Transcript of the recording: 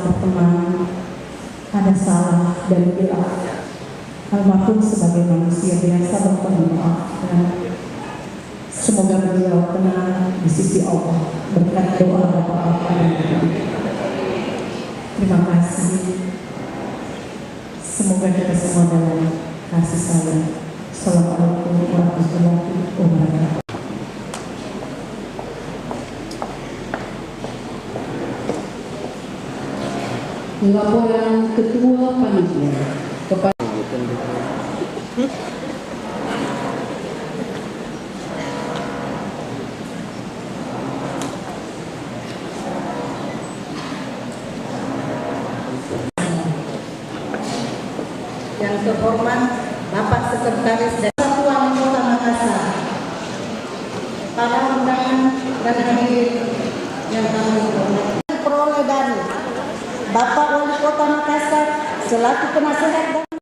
berteman, ada salah dan hilaf. Almarhum sebagai manusia biasa bertemu maaf dan semoga beliau tenang di sisi Allah berkat doa Bapak-Bapak dan Ibu. Terima kasih. Semoga kita semua dalam kasih sayang. Assalamualaikum warahmatullahi wabarakatuh. Laporan Ketua Panitia kepada yang terhormat Bapak Sekretaris dan Satuan Kota Makassar, para undangan dan hadirin yang kami hormati, peroleh dari Bapak Wali Kota Makassar selaku penasehat dan